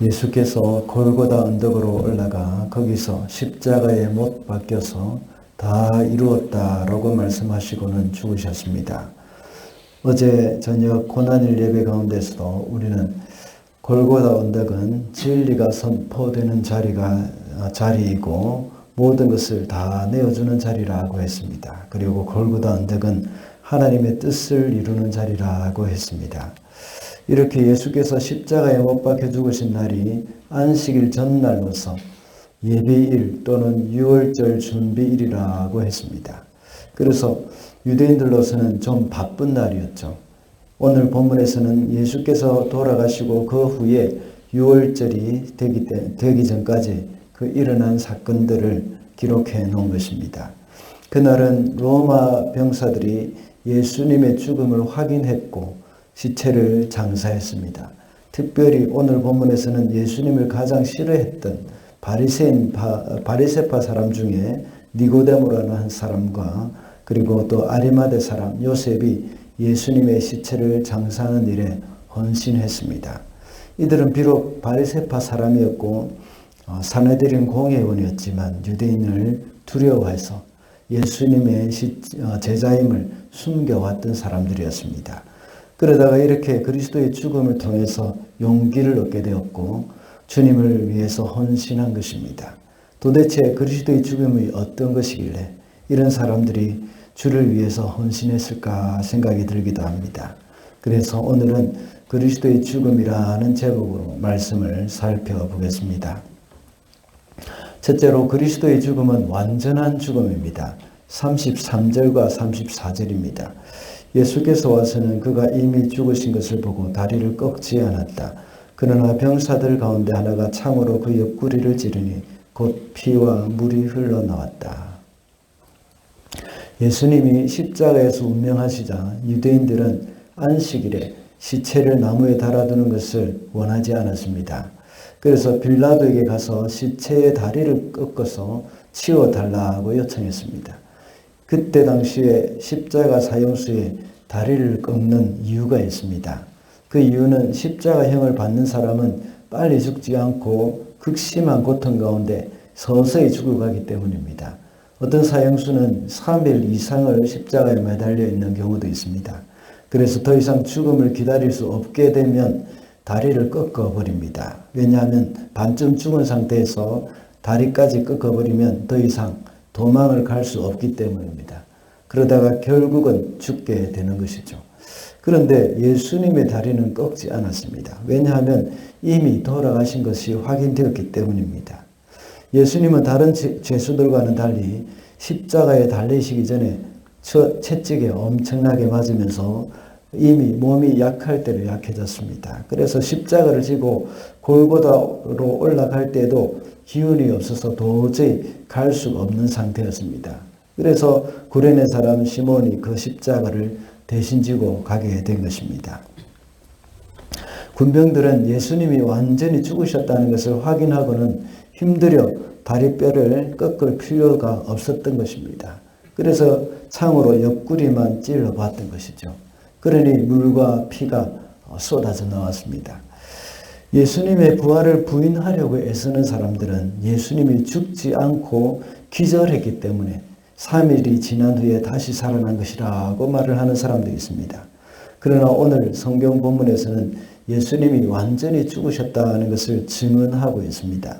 예수께서 골고다 언덕으로 올라가 거기서 십자가에 못 박혀서 다 이루었다라고 말씀하시고는 죽으셨습니다. 어제 저녁 고난일 예배 가운데서도 우리는 골고다 언덕은 진리가 선포되는 자리이고 모든 것을 다 내어주는 자리라고 했습니다. 그리고 골고다 언덕은 하나님의 뜻을 이루는 자리라고 했습니다. 이렇게 예수께서 십자가에 못 박혀 죽으신 날이 안식일 전날로서 예비일 또는 유월절 준비일이라고 했습니다. 그래서 유대인들로서는 좀 바쁜 날이었죠. 오늘 본문에서는 예수께서 돌아가시고 그 후에 유월절이 되기 전까지 그 일어난 사건들을 기록해 놓은 것입니다. 그날은 로마 병사들이 예수님의 죽음을 확인했고 시체를 장사했습니다. 특별히 오늘 본문에서는 예수님을 가장 싫어했던 바리새파 사람 중에 니고데모라는 한 사람과 그리고 또 아리마대 사람 요셉이 예수님의 시체를 장사하는 일에 헌신했습니다. 이들은 비록 바리새파 사람이었고 사내들인 공회원이었지만 유대인을 두려워해서 예수님의 제자임을 숨겨왔던 사람들이었습니다. 그러다가 이렇게 그리스도의 죽음을 통해서 용기를 얻게 되었고 주님을 위해서 헌신한 것입니다. 도대체 그리스도의 죽음이 어떤 것이길래 이런 사람들이 주를 위해서 헌신했을까 생각이 들기도 합니다. 그래서 오늘은 그리스도의 죽음이라는 제목으로 말씀을 살펴보겠습니다. 첫째로 그리스도의 죽음은 완전한 죽음입니다. 33절과 34절입니다. 예수께서 와서는 그가 이미 죽으신 것을 보고 다리를 꺾지 않았다. 그러나 병사들 가운데 하나가 창으로 그 옆구리를 찌르니 곧 피와 물이 흘러나왔다. 예수님이 십자가에서 운명하시자 유대인들은 안식일에 시체를 나무에 달아두는 것을 원하지 않았습니다. 그래서 빌라도에게 가서 시체의 다리를 꺾어서 치워달라고 요청했습니다. 그때 당시에 십자가 사형수에 다리를 꺾는 이유가 있습니다. 그 이유는 십자가형을 받는 사람은 빨리 죽지 않고 극심한 고통 가운데 서서히 죽어가기 때문입니다. 어떤 사형수는 3일 이상을 십자가에 매달려 있는 경우도 있습니다. 그래서 더 이상 죽음을 기다릴 수 없게 되면 다리를 꺾어버립니다. 왜냐하면 반쯤 죽은 상태에서 다리까지 꺾어버리면 더 이상 도망을 갈 수 없기 때문입니다. 그러다가 결국은 죽게 되는 것이죠. 그런데 예수님의 다리는 꺾지 않았습니다. 왜냐하면 이미 돌아가신 것이 확인되었기 때문입니다. 예수님은 다른 죄수들과는 달리 십자가에 달리시기 전에 채찍에 엄청나게 맞으면서 이미 몸이 약할 대로 약해졌습니다. 그래서 십자가를 지고 골고다로 올라갈 때도 기운이 없어서 도저히 갈 수가 없는 상태였습니다. 그래서 구레네 사람 시몬이 그 십자가를 대신 지고 가게 된 것입니다. 군병들은 예수님이 완전히 죽으셨다는 것을 확인하고는 힘들여 다리뼈를 꺾을 필요가 없었던 것입니다. 그래서 창으로 옆구리만 찔러봤던 것이죠. 그러니 물과 피가 쏟아져 나왔습니다. 예수님의 부활을 부인하려고 애쓰는 사람들은 예수님이 죽지 않고 기절했기 때문에 3일이 지난 후에 다시 살아난 것이라고 말을 하는 사람도 있습니다. 그러나 오늘 성경 본문에서는 예수님이 완전히 죽으셨다는 것을 증언하고 있습니다.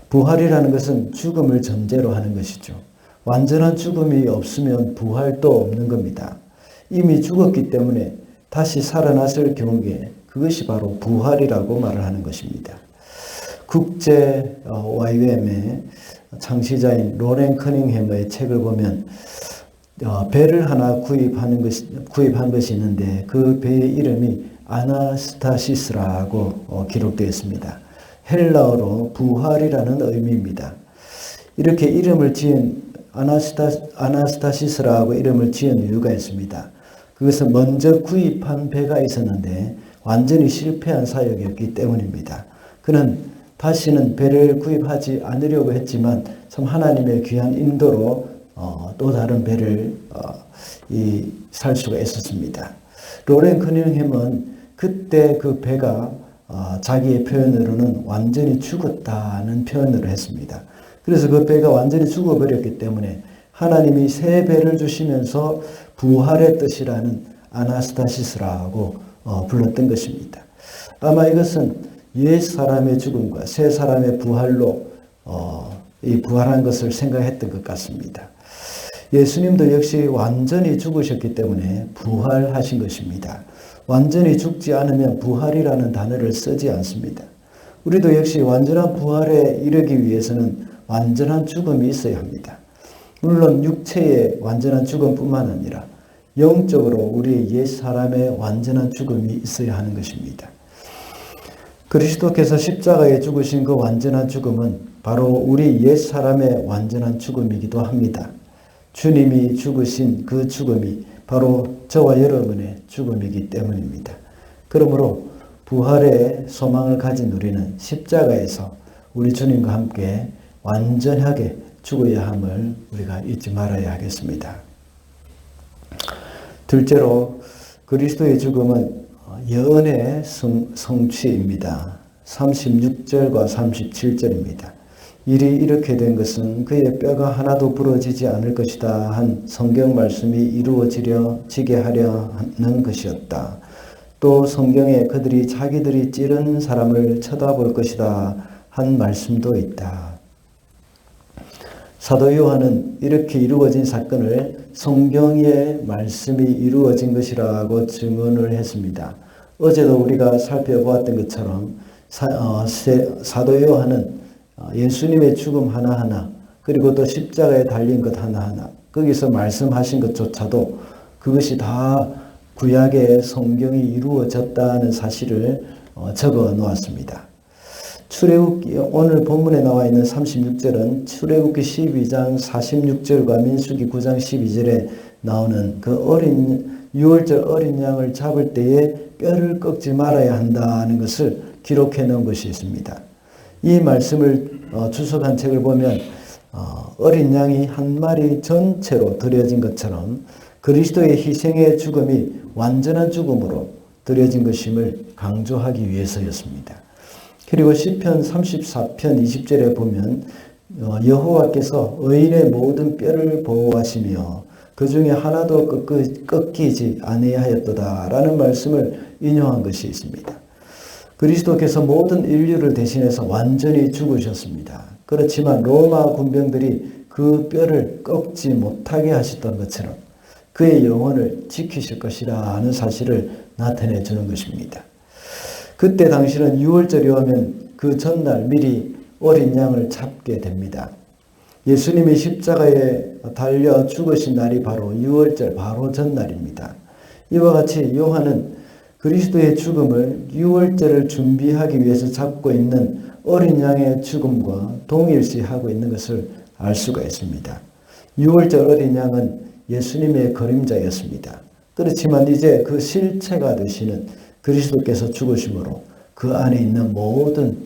부활이라는 것은 죽음을 전제로 하는 것이죠. 완전한 죽음이 없으면 부활도 없는 겁니다. 이미 죽었기 때문에 다시 살아났을 경우에 그것이 바로 부활이라고 말을 하는 것입니다. 국제 YWM의 창시자인 로렌 커닝햄의 책을 보면 배를 하나 구입한 것이 있는데 그 배의 이름이 아나스타시스라고 기록되어 있습니다. 헬라어로 부활이라는 의미입니다. 이렇게 이름을 지은 아나스타시스라고 이름을 지은 이유가 있습니다. 그것은 먼저 구입한 배가 있었는데 완전히 실패한 사역이었기 때문입니다. 그는 다시는 배를 구입하지 않으려고 했지만 참 하나님의 귀한 인도로 또 다른 배를 살 수가 있었습니다. 로렌 커닝햄은 그때 그 배가 자기의 표현으로는 완전히 죽었다는 표현을 했습니다. 그래서 그 배가 완전히 죽어버렸기 때문에 하나님이 새 배를 주시면서 부활의 뜻이라는 아나스타시스라고 불렀던 것입니다. 아마 이것은 옛 사람의 죽음과 새 사람의 부활로 이 부활한 것을 생각했던 것 같습니다. 예수님도 역시 완전히 죽으셨기 때문에 부활하신 것입니다. 완전히 죽지 않으면 부활이라는 단어를 쓰지 않습니다. 우리도 역시 완전한 부활에 이르기 위해서는 완전한 죽음이 있어야 합니다. 물론 육체의 완전한 죽음뿐만 아니라 영적으로 우리의 옛 사람의 완전한 죽음이 있어야 하는 것입니다. 그리스도께서 십자가에 죽으신 그 완전한 죽음은 바로 우리 옛 사람의 완전한 죽음이기도 합니다. 주님이 죽으신 그 죽음이 바로 저와 여러분의 죽음이기 때문입니다. 그러므로 부활의 소망을 가진 우리는 십자가에서 우리 주님과 함께 완전하게 죽어야 함을 우리가 잊지 말아야 하겠습니다. 둘째로 그리스도의 죽음은 예언의 성취입니다. 36절과 37절입니다. 일이 이렇게 된 것은 그의 뼈가 하나도 부러지지 않을 것이다 한 성경 말씀이 이루어지게 하려는 것이었다. 또 성경에 그들이 자기들이 찌른 사람을 쳐다볼 것이다 한 말씀도 있다. 사도 요한은 이렇게 이루어진 사건을 성경의 말씀이 이루어진 것이라고 증언을 했습니다. 어제도 우리가 살펴보았던 것처럼 사도 요한은 예수님의 죽음 하나하나 그리고 또 십자가에 달린 것 하나하나 거기서 말씀하신 것조차도 그것이 다 구약의 성경이 이루어졌다는 사실을 적어 놓았습니다. 출애굽기 오늘 본문에 나와 있는 36절은 출애굽기 12장 46절과 민수기 9장 12절에 나오는 그 유월절 어린 양을 잡을 때에 뼈를 꺾지 말아야 한다는 것을 기록해 놓은 것이 있습니다. 이 말씀을 주석한 책을 보면 어린 양이 한 마리 전체로 드려진 것처럼 그리스도의 희생의 죽음이 완전한 죽음으로 드려진 것임을 강조하기 위해서였습니다. 그리고 시편 34편 20절에 보면 여호와께서 의인의 모든 뼈를 보호하시며 그 중에 하나도 꺾이지 아니하였도다 라는 말씀을 인용한 것이 있습니다. 그리스도께서 모든 인류를 대신해서 완전히 죽으셨습니다. 그렇지만 로마 군병들이 그 뼈를 꺾지 못하게 하셨던 것처럼 그의 영혼을 지키실 것이라 하는 사실을 나타내 주는 것입니다. 그때 당시는 유월절이 오면 그 전날 미리 어린 양을 잡게 됩니다. 예수님이 십자가에 달려 죽으신 날이 바로 유월절 바로 전날입니다. 이와 같이 요한은 그리스도의 죽음을 유월절을 준비하기 위해서 잡고 있는 어린 양의 죽음과 동일시하고 있는 것을 알 수가 있습니다. 유월절 어린 양은 예수님의 그림자였습니다. 그렇지만 이제 그 실체가 되시는 그리스도께서 죽으심으로 그 안에 있는 모든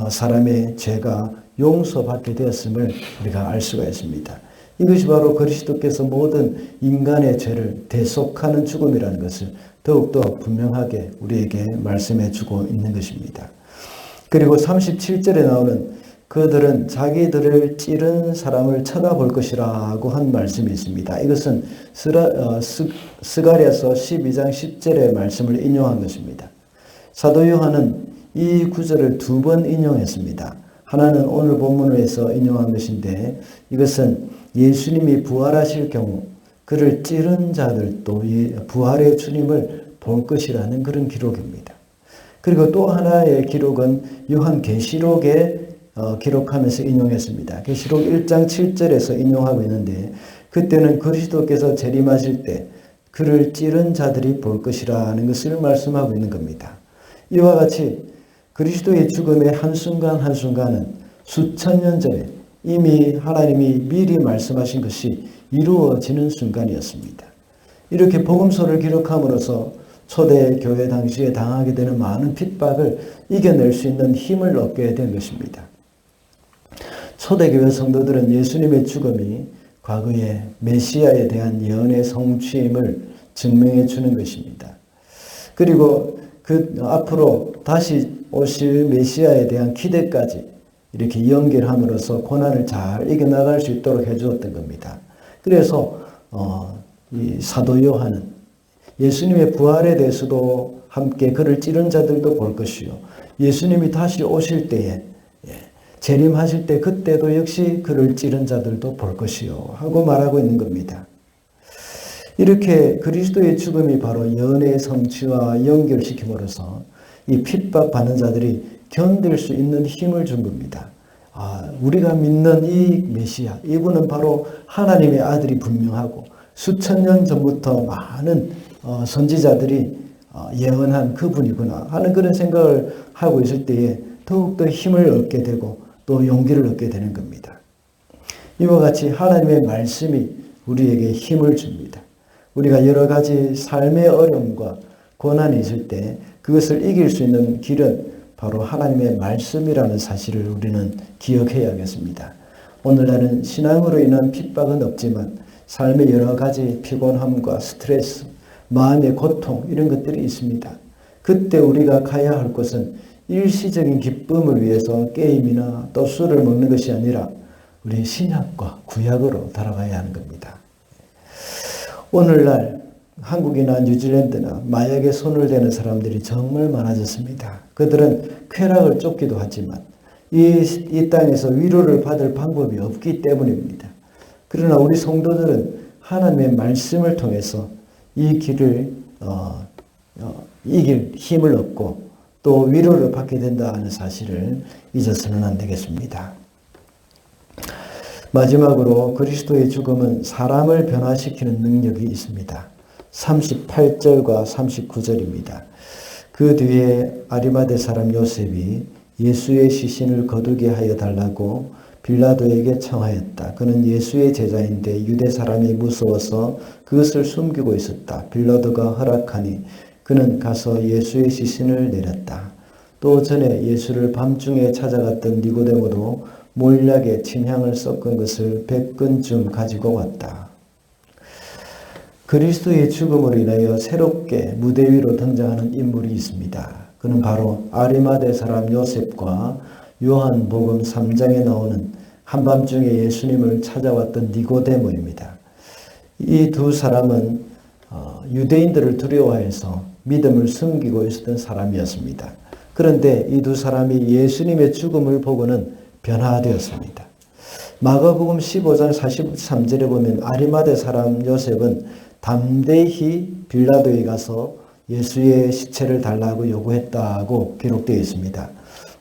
사람의 죄가 용서받게 되었음을 우리가 알 수가 있습니다. 이것이 바로 그리스도께서 모든 인간의 죄를 대속하는 죽음이라는 것을 더욱더 분명하게 우리에게 말씀해 주고 있는 것입니다. 그리고 37절에 나오는 그들은 자기들을 찌른 사람을 쳐다볼 것이라고 한 말씀이 있습니다. 이것은 스가랴서 12장 10절의 말씀을 인용한 것입니다. 사도 요한은 이 구절을 두 번 인용했습니다. 하나는 오늘 본문에서 인용한 것인데 이것은 예수님이 부활하실 경우 그를 찌른 자들도 부활의 주님을 볼 것이라는 그런 기록입니다. 그리고 또 하나의 기록은 요한계시록에 기록하면서 인용했습니다. 계시록 1장 7절에서 인용하고 있는데 그때는 그리스도께서 재림하실 때 그를 찌른 자들이 볼 것이라는 것을 말씀하고 있는 겁니다. 이와 같이 그리스도의 죽음의 한순간 한순간은 수천 년 전에 이미 하나님이 미리 말씀하신 것이 이루어지는 순간이었습니다. 이렇게 복음서를 기록함으로써 초대교회 당시에 당하게 되는 많은 핍박을 이겨낼 수 있는 힘을 얻게 된 것입니다. 초대교회 성도들은 예수님의 죽음이 과거의 메시아에 대한 예언의 성취임을 증명해 주는 것입니다. 그리고 그 앞으로 다시 오실 메시아에 대한 기대까지 이렇게 연결함으로써 고난을 잘 이겨나갈 수 있도록 해주었던 겁니다. 그래서 이 사도 요한은 예수님의 부활에 대해서도 함께 그를 찌른 자들도 볼 것이요, 예수님이 다시 오실 때에 재림하실 때 그때도 역시 그를 찌른 자들도 볼 것이요 하고 말하고 있는 겁니다. 이렇게 그리스도의 죽음이 바로 연애의 성취와 연결시킴으로써 이 핍박받는 자들이 견딜 수 있는 힘을 준 겁니다. 우리가 믿는 이 메시아, 이분은 바로 하나님의 아들이 분명하고 수천 년 전부터 많은 선지자들이 예언한 그분이구나 하는 그런 생각을 하고 있을 때에 더욱더 힘을 얻게 되고 또 용기를 얻게 되는 겁니다. 이와 같이 하나님의 말씀이 우리에게 힘을 줍니다. 우리가 여러 가지 삶의 어려움과 고난이 있을 때 그것을 이길 수 있는 길은 바로 하나님의 말씀이라는 사실을 우리는 기억해야겠습니다. 오늘날은 신앙으로 인한 핍박은 없지만 삶의 여러 가지 피곤함과 스트레스, 마음의 고통 이런 것들이 있습니다. 그때 우리가 가야 할 곳은 일시적인 기쁨을 위해서 게임이나 또 술을 먹는 것이 아니라 우리 신약과 구약으로 달아가야 하는 겁니다. 오늘날 한국이나 뉴질랜드나 마약에 손을 대는 사람들이 정말 많아졌습니다. 그들은 쾌락을 쫓기도 하지만 이 땅에서 위로를 받을 방법이 없기 때문입니다. 그러나 우리 성도들은 하나님의 말씀을 통해서 이 길을 이길 힘을 얻고 또 위로를 받게 된다는 사실을 잊어서는 안 되겠습니다. 마지막으로 그리스도의 죽음은 사람을 변화시키는 능력이 있습니다. 38절과 39절입니다. 그 뒤에 아리마대 사람 요셉이 예수의 시신을 거두게 하여 달라고 빌라도에게 청하였다. 그는 예수의 제자인데 유대 사람이 무서워서 그것을 숨기고 있었다. 빌라도가 허락하니 그는 가서 예수의 시신을 내렸다. 또 전에 예수를 밤중에 찾아갔던 니고데모도 몰약에 침향을 섞은 것을 100근쯤 가지고 왔다. 그리스도의 죽음으로 인하여 새롭게 무대 위로 등장하는 인물이 있습니다. 그는 바로 아리마대 사람 요셉과 요한복음 3장에 나오는 한밤중에 예수님을 찾아왔던 니고데모입니다. 이 두 사람은 유대인들을 두려워해서 믿음을 숨기고 있었던 사람이었습니다. 그런데 이 두 사람이 예수님의 죽음을 보고는 변화되었습니다. 마가복음 15장 43절에 보면 아리마대 사람 요셉은 담대히 빌라도에 가서 예수의 시체를 달라고 요구했다고 기록되어 있습니다.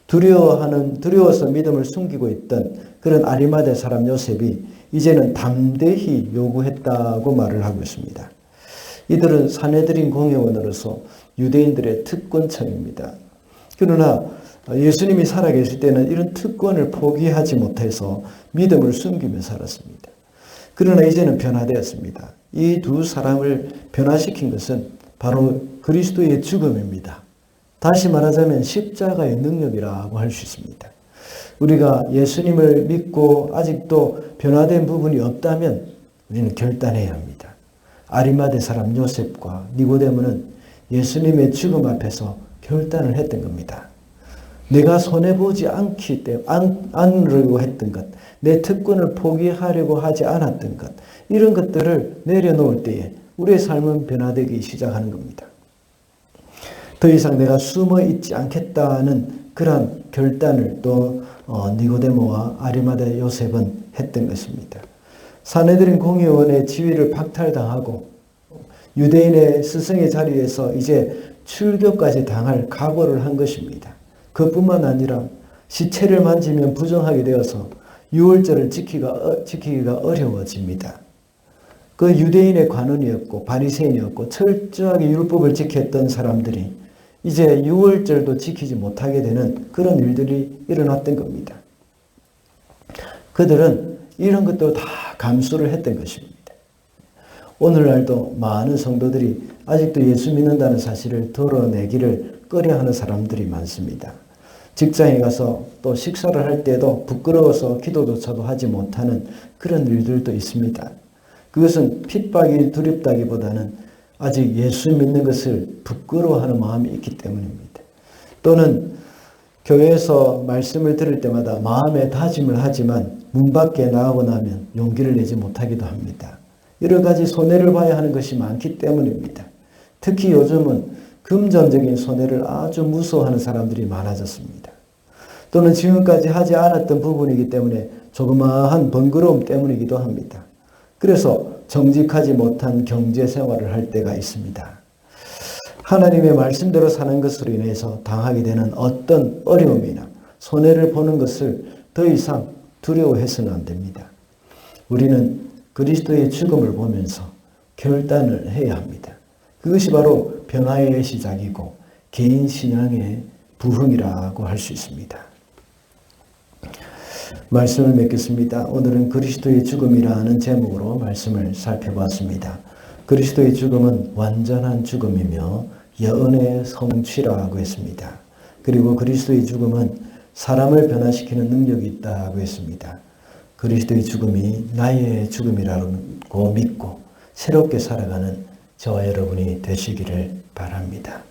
두려워서 믿음을 숨기고 있던 그런 아리마대 사람 요셉이 이제는 담대히 요구했다고 말을 하고 있습니다. 이들은 사내들인 공회원으로서 유대인들의 특권층입니다. 그러나 예수님이 살아계실 때는 이런 특권을 포기하지 못해서 믿음을 숨기며 살았습니다. 그러나 이제는 변화되었습니다. 이 두 사람을 변화시킨 것은 바로 그리스도의 죽음입니다. 다시 말하자면 십자가의 능력이라고 할 수 있습니다. 우리가 예수님을 믿고 아직도 변화된 부분이 없다면 우리는 결단해야 합니다. 아리마대 사람 요셉과 니고데모는 예수님의 죽음 앞에서 결단을 했던 겁니다. 내가 손해보지 않으려고 했던 것, 내 특권을 포기하려고 하지 않았던 것, 이런 것들을 내려놓을 때에 우리의 삶은 변화되기 시작하는 겁니다. 더 이상 내가 숨어 있지 않겠다는 그런 결단을 또 니고데모와 아리마대 요셉은 했던 것입니다. 사내들인 공회원의 지위를 박탈당하고 유대인의 스승의 자리에서 이제 출교까지 당할 각오를 한 것입니다. 그뿐만 아니라 시체를 만지면 부정하게 되어서 유월절을 지키기가 어려워집니다. 그 유대인의 관원이었고 바리새인이었고 철저하게 율법을 지켰던 사람들이 이제 유월절도 지키지 못하게 되는 그런 일들이 일어났던 겁니다. 그들은 이런 것도 다 감수를 했던 것입니다. 오늘날도 많은 성도들이 아직도 예수 믿는다는 사실을 드러내기를 꺼려하는 사람들이 많습니다. 직장에 가서 또 식사를 할 때도 부끄러워서 기도조차도 하지 못하는 그런 일들도 있습니다. 그것은 핍박이 두렵다기보다는 아직 예수 믿는 것을 부끄러워하는 마음이 있기 때문입니다. 또는 교회에서 말씀을 들을 때마다 마음에 다짐을 하지만 문 밖에 나가고 나면 용기를 내지 못하기도 합니다. 여러 가지 손해를 봐야 하는 것이 많기 때문입니다. 특히 요즘은 금전적인 손해를 아주 무서워하는 사람들이 많아졌습니다. 또는 지금까지 하지 않았던 부분이기 때문에 조그마한 번거로움 때문이기도 합니다. 그래서 정직하지 못한 경제 생활을 할 때가 있습니다. 하나님의 말씀대로 사는 것으로 인해서 당하게 되는 어떤 어려움이나 손해를 보는 것을 더 이상 두려워해서는 안 됩니다. 우리는 그리스도의 죽음을 보면서 결단을 해야 합니다. 그것이 바로 변화의 시작이고 개인 신앙의 부흥이라고 할 수 있습니다. 말씀을 맺겠습니다. 오늘은 그리스도의 죽음이라는 제목으로 말씀을 살펴봤습니다. 그리스도의 죽음은 완전한 죽음이며 여언의 성취라고 했습니다. 그리고 그리스도의 죽음은 사람을 변화시키는 능력이 있다고 했습니다. 그리스도의 죽음이 나의 죽음이라고 믿고 새롭게 살아가는 저와 여러분이 되시기를 바랍니다.